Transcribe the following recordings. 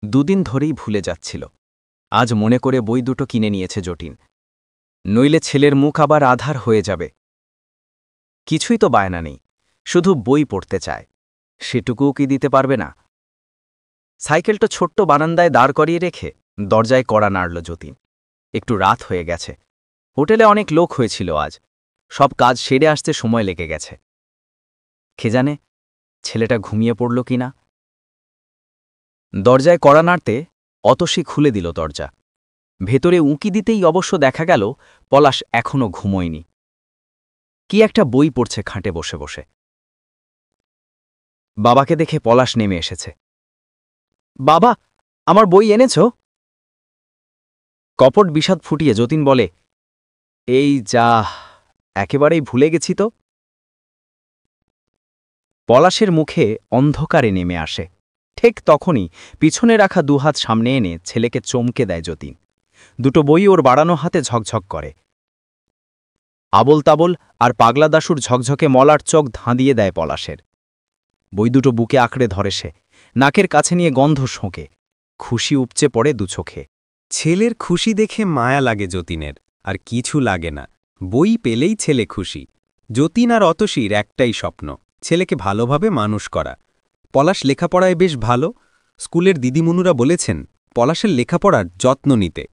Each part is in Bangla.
দুদিন ধরেই ভুলে যাচ্ছিল। আজ মনে করে বই দুটো কিনে নিয়েছে জটিন। নইলে ছেলের মুখ আবার আধার হয়ে যাবে। কিছুই তো বায়না নেই, শুধু বই পড়তে চায়। সেটুকুও কি দিতে পারবে না? সাইকেলটা ছোট্ট বারান্দায় দাঁড় করিয়ে রেখে দরজায় কড়া নাড়ল যতীন। একটু রাত হয়ে গেছে। হোটেলে অনেক লোক হয়েছিল আজ। সব কাজ সেরে আসতে সময় লেগে গেছে। কে জানে ছেলেটা ঘুমিয়ে পড়ল কিনা। দরজায় কড়া নাড়তে অতসী খুলে দিল দরজা। ভেতরে উঁকি দিতেই অবশ্য দেখা গেল পলাশ এখনও ঘুমোয়নি। কি একটা বই পড়ছে খাটে বসে বসে। বাবাকে দেখে পলাশ নেমে এসেছে। বাবা, আমার বই এনেছ? কপট বিষাদ ফুটিয়ে যতীন বলে, এই যা, একেবারেই ভুলে গেছি তো। পলাশের মুখে অন্ধকারে নেমে আসে। ঠিক তখনই পিছনে রাখা দুহাত সামনে এনে ছেলেকে চমকে দেয় যতীন। দুটো বই ওর বাড়ানো হাতে ঝকঝক করে। আবল তাবল আর পাগলা দাশুর ঝকঝকে মলার চোখ ধাঁধিয়ে দেয় পলাশের। বই দুটো বুকে আঁকড়ে ধরে সে, নাকের কাছে নিয়ে গন্ধ শোঁকে। খুশি উপচে পড়ে দুচোখে। ছেলের খুশি দেখে মায়া লাগে যতীনের, আর কিছু লাগে না। বই পেলেই ছেলে খুশি। যতীন আর অতসীর একটাই স্বপ্ন, ছেলেকে ভালোভাবে মানুষ করা। পলাশ লেখাপড়ায় বেশ ভালো। স্কুলের দিদিমণুরা বলেছেন পলাশের লেখাপড়ার যত্ন নিতে।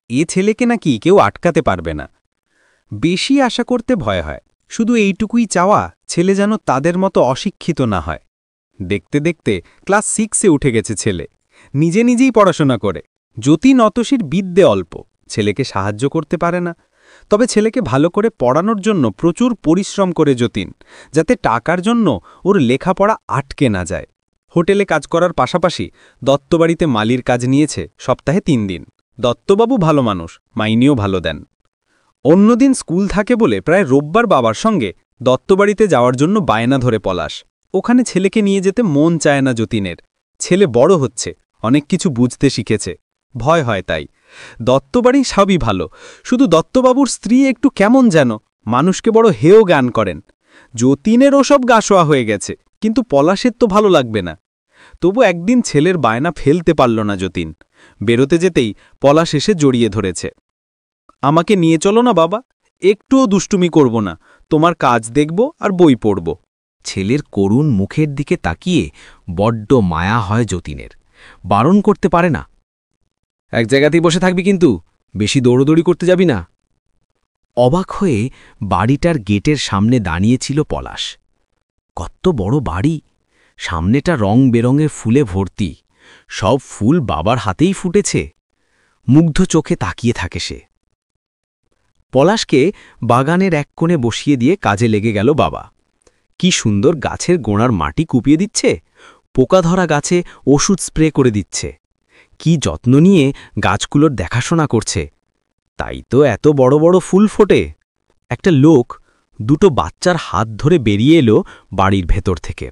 এ ছেলেকে নাকি কেউ আটকাতে পারবে না। বেশি আশা করতে ভয় হয়। শুধু এইটুকুই চাওয়া, ছেলে যেন তাদের মতো অশিক্ষিত না হয়। দেখতে দেখতে ক্লাস 6-এ উঠে গেছে ছেলে। নিজে নিজেই পড়াশোনা করে। যতীন অতসীর বিদ্যে অল্প, ছেলেকে সাহায্য করতে পারে না। তবে ছেলেকে ভালো করে পড়ানোর জন্য প্রচুর পরিশ্রম করে যতীন, যাতে টাকার জন্য ওর লেখাপড়া আটকে না যায়। হোটেলে কাজ করার পাশাপাশি দত্তবাড়িতে মালির কাজ নিয়েছে সপ্তাহে 3 দিন। দত্তবাবু ভালো মানুষ, মাইনেও ভালো দেন। অন্যদিন স্কুল থাকে বলে প্রায় রোববার বাবার সঙ্গে দত্তবাড়িতে যাওয়ার জন্য বায়না ধরে পলাশ। ওখানে ছেলেকে নিয়ে যেতে মন চায় না যতীনের। ছেলে বড় হচ্ছে, অনেক কিছু বুঝতে শিখেছে, ভয় হয় তাই। দত্তবাড়ি সবই ভালো, শুধু দত্তবাবুর স্ত্রী একটু কেমন যেন, মানুষকে বড় হেয় জ্ঞান করেন। যতীনের ওসব গাসোয়া হয়ে গেছে, কিন্তু পলাশের তো ভালো লাগবে না। তবু একদিন ছেলের বায়না ফেলতে পারল না যতীন। বেরোতে যেতেই পলাশ এসে জড়িয়ে ধরেছে। আমাকে নিয়ে চলো না বাবা, একটুও দুষ্টুমি করব না, তোমার কাজ দেখব আর বই পড়ব। ছেলের করুণ মুখের দিকে তাকিয়ে বড্ড মায়া হয় যতীনের। বারণ করতে পারে না। এক জায়গাতেই বসে থাকবি কিন্তু, বেশি দৌড়দৌড়ি করতে যাবি না। অবাক হয়ে বাড়িটার গেটের সামনে দাঁড়িয়েছিল পলাশ। কত বড় বাড়ি! সামনেটা রং বেরঙের ফুলে ভর্তি। সব ফুল বাবার হাতেই ফুটেছে। মুগ্ধ চোখে তাকিয়ে থাকে সে। পলাশকে বাগানের এক কোণে বসিয়ে দিয়ে কাজে লেগে গেল বাবা। কি সুন্দর গাছের গোড়ার মাটি কুপিয়ে দিচ্ছে, পোকা ধরা গাছে ওষুধ স্প্রে করে দিচ্ছে। কি যত্ন নিয়ে গাছগুলোর দেখাশোনা করছে, তাই তো এত বড় বড় ফুল ফোটে। একটা লোক দুটো বাচ্চার হাত ধরে বেরিয়ে এলো বাড়ির ভেতর থেকে।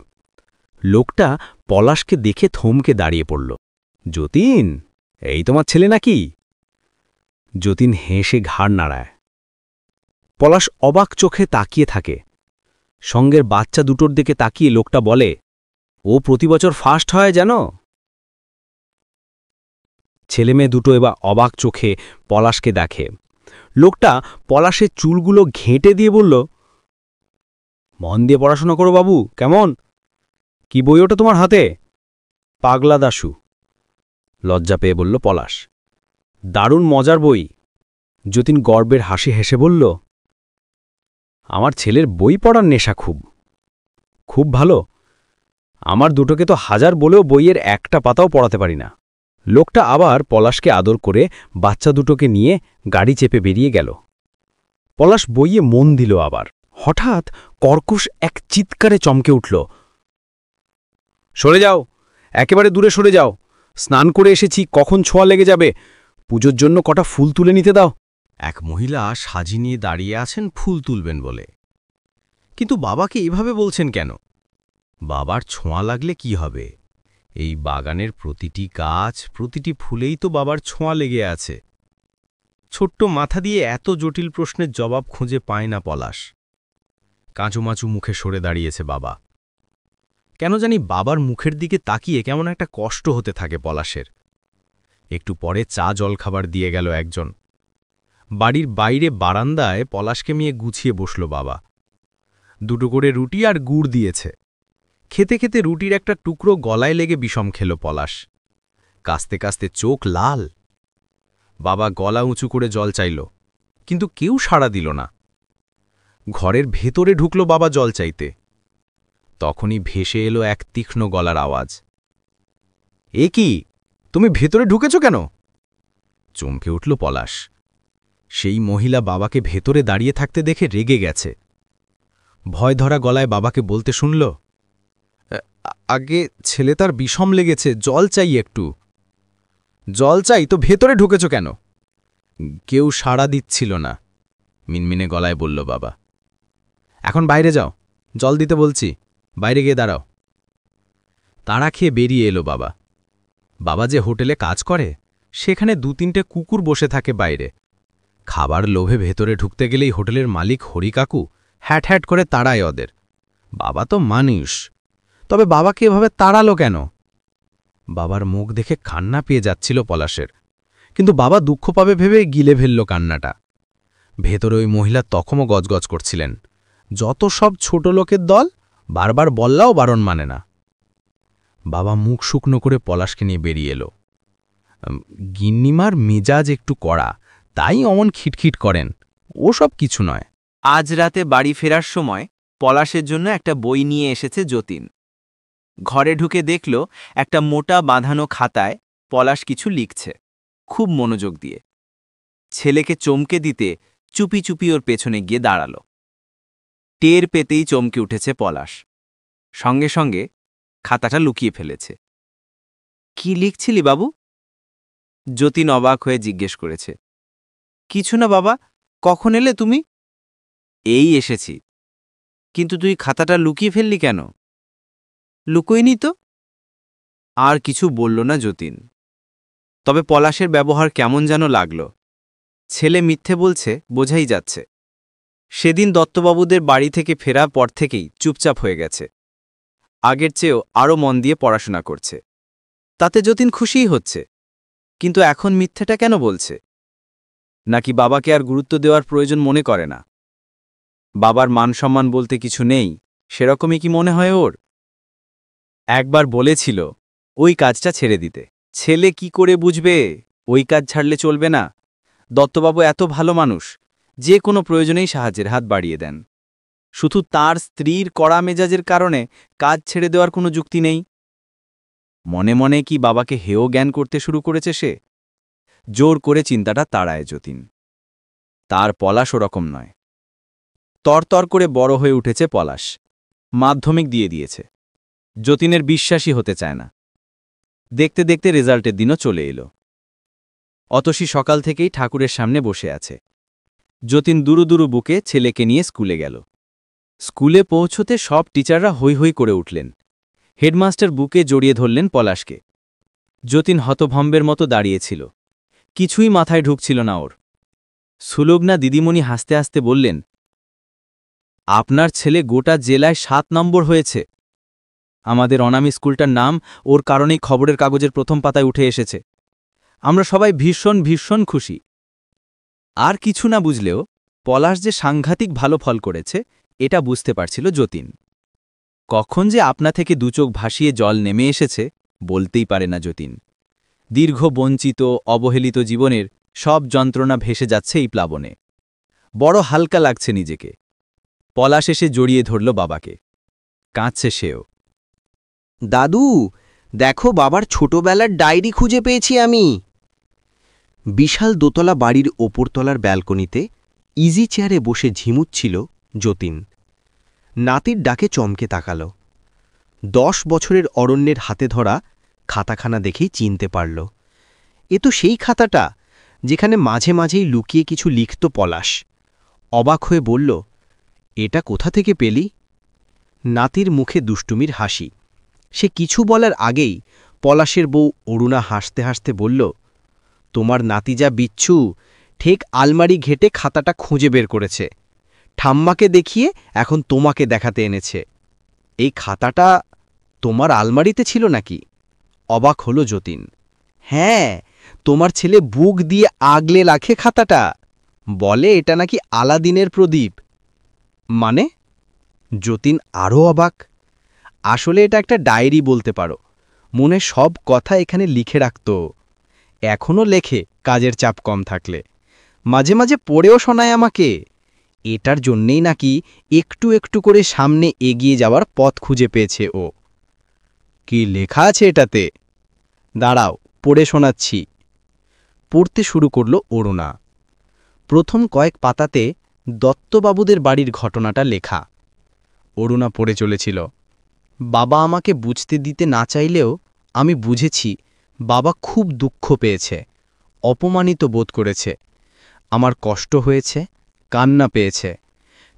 লোকটা পলাশকে দেখে থমকে দাঁড়িয়ে পড়ল। যতীন, এই তোমার ছেলে নাকি? যতীন হেসে ঘাড় নাড়ায়। পলাশ অবাক চোখে তাকিয়ে থাকে। সঙ্গের বাচ্চা দুটোর দিকে তাকিয়ে লোকটা বলে, ও প্রতি বছর ফার্স্ট হয় জানো? ছেলেমেয়ে দুটো এবার অবাক চোখে পলাশকে দেখে। লোকটা পলাশের চুলগুলো ঘেঁটে দিয়ে বলল, মন দিয়ে পড়াশোনা করো বাবু, কেমন? কি বই ওটা তোমার হাতে? পাগলা দাশু, লজ্জা পেয়ে বলল পলাশ। দারুণ মজার বই। যতীন গর্বের হাসি হেসে বলল, আমার ছেলের বই পড়ার নেশা খুব খুব ভালো। আমার দুটোকে তো হাজার বলেও বইয়ের একটা পাতাও পড়াতে পারি না। লোকটা আবার পলাশকে আদর করে বাচ্চা দুটোকে নিয়ে গাড়ি চেপে বেরিয়ে গেল। পলাশ বইয়ে মন দিল আবার। হঠাৎ কর্কশ এক চিৎকারে চমকে উঠল, সরে যাও, একেবারে দূরে সরে যাও। স্নান করে এসেছি, কখন ছোঁয়া লেগে যাবে। পুজোর জন্য কটা ফুল তুলে নিতে দাও। এক মহিলা সাজি নিয়ে দাঁড়িয়ে আছেন ফুল তুলবেন বলে। কিন্তু বাবাকে এইভাবে বলছেন কেন? বাবার ছোঁয়া লাগলে কি হবে? এই বাগানের প্রতিটি গাছ, প্রতিটি ফুলেই তো বাবার ছোঁয়া লেগে আছে। ছোট্ট মাথা দিয়ে এত জটিল প্রশ্নের জবাব খুঁজে পায় না পলাশ। কাঁচুমাচু মুখে সরে দাঁড়িয়েছে বাবা। কেন জানি বাবার মুখের দিকে তাকিয়ে কেমন একটা কষ্ট হতে থাকে পলাশের। একটু পরে চা জলখাবার দিয়ে গেল একজন। বাড়ির বাইরে বারান্দায় পলাশকে নিয়ে গুছিয়ে বসল বাবা। দুটো করে রুটি আর গুড় দিয়েছে। খেতে খেতে রুটির একটা টুকরো গলায় লেগে বিষম খেল পলাশ। কাস্তে কাস্তে চোখ লাল। বাবা গলা উঁচু করে জল চাইল, কিন্তু কেউ সাড়া দিল না। ঘরের ভেতরে ঢুকল বাবা জল চাইতে। তখনই ভেসে এলো এক তীক্ষ্ণ গলার আওয়াজ। এ কি, তুমি ভেতরে ঢুকেছ কেন? চমকে উঠল পলাশ। সেই মহিলা বাবাকে ভেতরে দাঁড়িয়ে থাকতে দেখে রেগে গেছে। ভয় ধরা গলায় বাবাকে বলতে শুনল, আগে ছেলে তার বিষম লেগেছে, জল চাই একটু। জল চাই তো ভেতরে ঢুকেছ কেন? কেউ সাড়া দিচ্ছিল না। মিনমিনে গলায় বলল বাবা। এখন বাইরে যাও, জল দিতে বলছি, বাইরে গিয়ে দাঁড়াও। তাড়া খেয়ে বেরিয়ে এলো বাবা। বাবা যে হোটেলে কাজ করে সেখানে 2-3টে কুকুর বসে থাকে বাইরে। খাবার লোভে ভেতরে ঢুকতে গেলেই হোটেলের মালিক হরিকাকু হ্যাট হ্যাট করে তাড়ায় ওদের। বাবা তো মানুষ, তবে বাবাকে এভাবে তাড়ালো কেন? বাবার মুখ দেখে কান্না পেয়ে যাচ্ছিল পলাশের, কিন্তু বাবা দুঃখ পাবে ভেবে গিলে ফেলল কান্নাটা। ভেতরে ওই মহিলা তখনও গজগজ করছিলেন, যত সব ছোট লোকের দল, বারবার বললাও বারণ মানে না। বাবা মুখ শুকনো করে পলাশকে নিয়ে বেরিয়ে এলো। গিন্নিমার মেজাজ একটু কড়া, তাই অমন খিটখিট করেন, ও সব কিছু নয়। আজ রাতে বাড়ি ফেরার সময় পলাশের জন্য একটা বই নিয়ে এসেছে যতীন। ঘরে ঢুকে দেখল একটা মোটা বাঁধানো খাতায় পলাশ কিছু লিখছে, খুব মনোযোগ দিয়ে। ছেলেকে চমকে দিতে চুপি চুপি ওর পেছনে গিয়ে দাঁড়াল। টের পেতেই চমকে উঠেছে পলাশ, সঙ্গে সঙ্গে খাতাটা লুকিয়ে ফেলেছে। কি লিখছিলি বাবু? যতীন অবাক হয়ে জিজ্ঞেস করেছে। কিছু না বাবা, কখন এলে তুমি? এই এসেছি। কিন্তু তুই খাতাটা লুকিয়ে ফেললি কেন? লুকোয়নি তো। আর কিছু বলল না যতীন। তবে পলাশের ব্যবহার কেমন যেন লাগল। ছেলে মিথ্যে বলছে বোঝাই যাচ্ছে। সেদিন দত্তবাবুদের বাড়ি থেকে ফেরার পর থেকেই চুপচাপ হয়ে গেছে। আগের চেয়েও আরও মন দিয়ে পড়াশোনা করছে। তাতে যতীন খুশিই হচ্ছে। কিন্তু এখন মিথ্যেটা কেন বলছে? নাকি বাবাকে আর গুরুত্ব দেওয়ার প্রয়োজন মনে করে না? বাবার মান সম্মান বলতে কিছু নেই, সেরকমই কি মনে হয় ওর? একবার বলেছিল ওই কাজটা ছেড়ে দিতে। ছেলে কি করে বুঝবে ওই কাজ ছাড়লে চলবে না? দত্তবাবু এত ভালো মানুষ, যে কোনো প্রয়োজনেই সাহায্যের হাত বাড়িয়ে দেন। শুধু তার স্ত্রীর কড়া মেজাজের কারণে কাজ ছেড়ে দেওয়ার কোনো যুক্তি নেই। মনে মনে কি বাবাকে হেয় জ্ঞান করতে শুরু করেছে সে? জোর করে চিন্তাটা তাড়ায় যতীন। তার পলাশ ওরকম নয়। তরতর করে বড় হয়ে উঠেছে পলাশ। মাধ্যমিক দিয়ে দিয়েছে। যতীনের বিশ্বাসই হতে চায় না। দেখতে দেখতে রেজাল্টের দিনও চলে এলো। অতসী সকাল থেকেই ঠাকুরের সামনে বসে আছে। যতীন দুরু দুরু বুকে ছেলেকে নিয়ে স্কুলে গেল। স্কুলে পৌঁছতে সব টিচাররা হৈ হৈ করে উঠলেন। হেডমাস্টার বুকে জড়িয়ে ধরলেন পলাশকে। যতীন হতভম্বের মতো দাঁড়িয়েছিল। কিছুই মাথায় ঢুকছিল না ওর। সুলগ্না দিদিমণি হাসতে হাসতে বললেন, আপনার ছেলে গোটা জেলায় 7 নম্বর হয়েছে। আমাদের অনামী স্কুলটার নাম ওর কারণেই খবরের কাগজের প্রথম পাতায় উঠে এসেছে। আমরা সবাই ভীষণ ভীষণ খুশি। আর কিছু না বুঝলেও পলাশ যে সাংঘাতিক ভালো ফল করেছে এটা বুঝতে পারছিল যতীন। কখন যে আপনা থেকে দুচোখ ভাসিয়ে জল নেমে এসেছে বলতেই পারে না যতীন। দীর্ঘ বঞ্চিত অবহেলিত জীবনের সব যন্ত্রণা ভেসে যাচ্ছে এই প্লাবনে। বড় হালকা লাগছে নিজেকে। পলাশ এসে জড়িয়ে ধরল বাবাকে। কাঁদছে সেও। দাদু, দেখো বাবার ছোটবেলার ডায়েরি খুঁজে পেয়েছি আমি। বিশাল দোতলা বাড়ির ওপরতলার ব্যালকনিতে ইজি চেয়ারে বসে ঝিমুচ্ছিল যতীন। নাতির ডাকে চমকে তাকাল। 10 বছরের অরণ্যের হাতে ধরা খাতাখানা দেখেই চিনতে পারল। এ তো সেই খাতাটা যেখানে মাঝে মাঝেই লুকিয়ে কিছু লিখত পলাশ। অবাক হয়ে বলল, এটা কোথা থেকে পেলি? নাতির মুখে দুষ্টুমির হাসি। সে কিছু বলার আগেই পলাশের বউ অরুণা হাসতে হাসতে বলল, তোমার নাতি যা বিচ্ছু, ঠিক আলমারি ঘেটে খাতাটা খুঁজে বের করেছে। ঠাম্মাকে দেখিয়ে এখন তোমাকে দেখাতে এনেছে। এই খাতাটা তোমার আলমারিতে ছিল নাকি? অবাক হল যতীন। হ্যাঁ, তোমার ছেলে বুক দিয়ে আগলে রাখে খাতাটা, বলে এটা নাকি আলাদিনের প্রদীপ। মানে? যতীন আরও অবাক। আসলে এটা একটা ডায়েরি বলতে পারো। মনে সব কথা এখানে লিখে রাখত। এখনও লেখে, কাজের চাপ কম থাকলে। মাঝে মাঝে পড়েও শোনায় আমাকে। এটার জন্যেই নাকি একটু একটু করে সামনে এগিয়ে যাওয়ার পথ খুঁজে পেয়েছে ও। কি লেখা আছে এটাতে? দাঁড়াও, পড়ে শোনাচ্ছি। পড়তে শুরু করল অরুণা। প্রথম কয়েক পাতাতে দত্তবাবুদের বাড়ির ঘটনাটা লেখা। অরুণা পড়ে চলেছিল। বাবা আমাকে বুঝতে দিতে না চাইলেও আমি বুঝেছি বাবা খুব দুঃখ পেয়েছে, অপমানিত বোধ করেছে। আমার কষ্ট হয়েছে, কান্না পেয়েছে,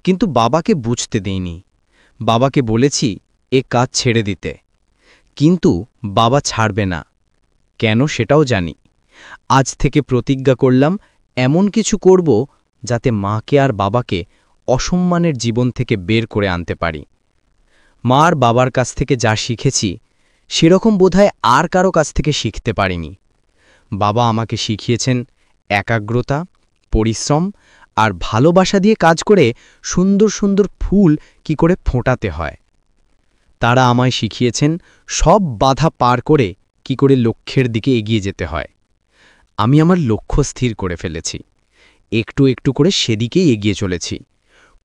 কিন্তু বাবাকে বুঝতে দিইনি। বাবাকে বলেছি এ কাজ ছেড়ে দিতে, কিন্তু বাবা ছাড়বে না। কেন সেটাও জানি। আজ থেকে প্রতিজ্ঞা করলাম এমন কিছু করব যাতে মাকে আর বাবাকে অসম্মানের জীবন থেকে বের করে আনতে পারি। মা আর বাবার কাছ থেকে যা শিখেছি সেরকম বোধহয় আর কারো কাছ থেকে শিখতে পারিনি। বাবা আমাকে শিখিয়েছেন একাগ্রতা, পরিশ্রম আর ভালোবাসা দিয়ে কাজ করে সুন্দর সুন্দর ফুল কি করে ফোটাতে হয়। তারা আমায় শিখিয়েছেন সব বাধা পার করে কি করে লক্ষ্যের দিকে এগিয়ে যেতে হয়। আমি আমার লক্ষ্য স্থির করে ফেলেছি, একটু একটু করে সেদিকেই এগিয়ে চলেছি।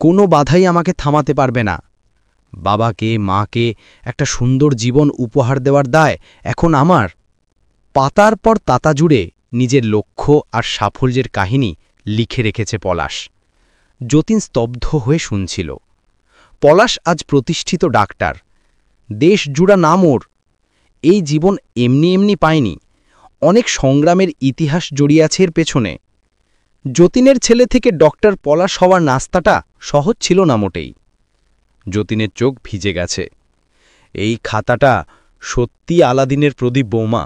কোনো বাধাই আমাকে থামাতে পারবে না। বাবাকে, মাকে একটা সুন্দর জীবন উপহার দেওয়ার দায় এখন আমার। পাতার পর তাতা জুড়ে নিজের লক্ষ্য আর সাফল্যের কাহিনী লিখে রেখেছে পলাশ। যতীন স্তব্ধ হয়ে শুনছিল। পলাশ আজ প্রতিষ্ঠিত ডাক্তার, দেশ জুড়া নাম ওর। এই জীবন এমনি এমনি পায়নি, অনেক সংগ্রামের ইতিহাস জড়িয়ে আছে এর পেছনে। যতীনের ছেলে থেকে ডক্টর পলাশ হওয়ার নাস্তাটা সহজ ছিল না মোটেই। যতীনের চোখ ভিজে গেছে। এই খাতাটা সত্যি আলাদিনের প্রদীপ বৌমা।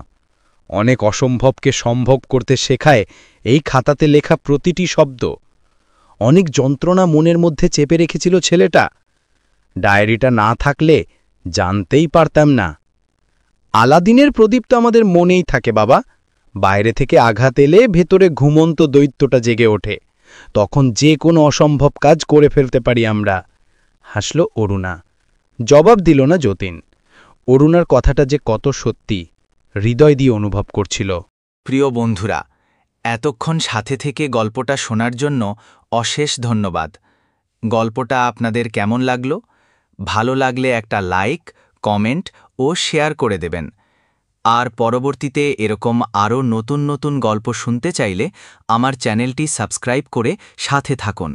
অনেক অসম্ভবকে সম্ভব করতে শেখায় এই খাতাতে লেখা প্রতিটি শব্দ। অনেক যন্ত্রণা মনের মধ্যে চেপে রেখেছিল ছেলেটা। ডায়েরিটা না থাকলে জানতেই পারতাম না। আলাদিনের প্রদীপ তো আমাদের মনেই থাকে বাবা। বাইরে থেকে আঘাত এলে ভেতরে ঘুমন্ত দৈত্যটা জেগে ওঠে, তখন যে কোনো অসম্ভব কাজ করে ফেলতে পারি আমরা। হাসল অরুণা। জবাব দিল না যতীন। অরুণার কথাটা যে কত সত্যি হৃদয় দিয়ে অনুভব করছিল। প্রিয় বন্ধুরা, এতক্ষণ সাথে থেকে গল্পটা শোনার জন্য অশেষ ধন্যবাদ। গল্পটা আপনাদের কেমন লাগলো? ভালো লাগলে একটা লাইক, কমেন্ট ও শেয়ার করে দেবেন। আর পরবর্তীতে এরকম আরও নতুন নতুন গল্প শুনতে চাইলে আমার চ্যানেলটি সাবস্ক্রাইব করে সাথে থাকুন।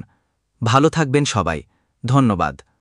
ভালো থাকবেন সবাই। ধন্যবাদ।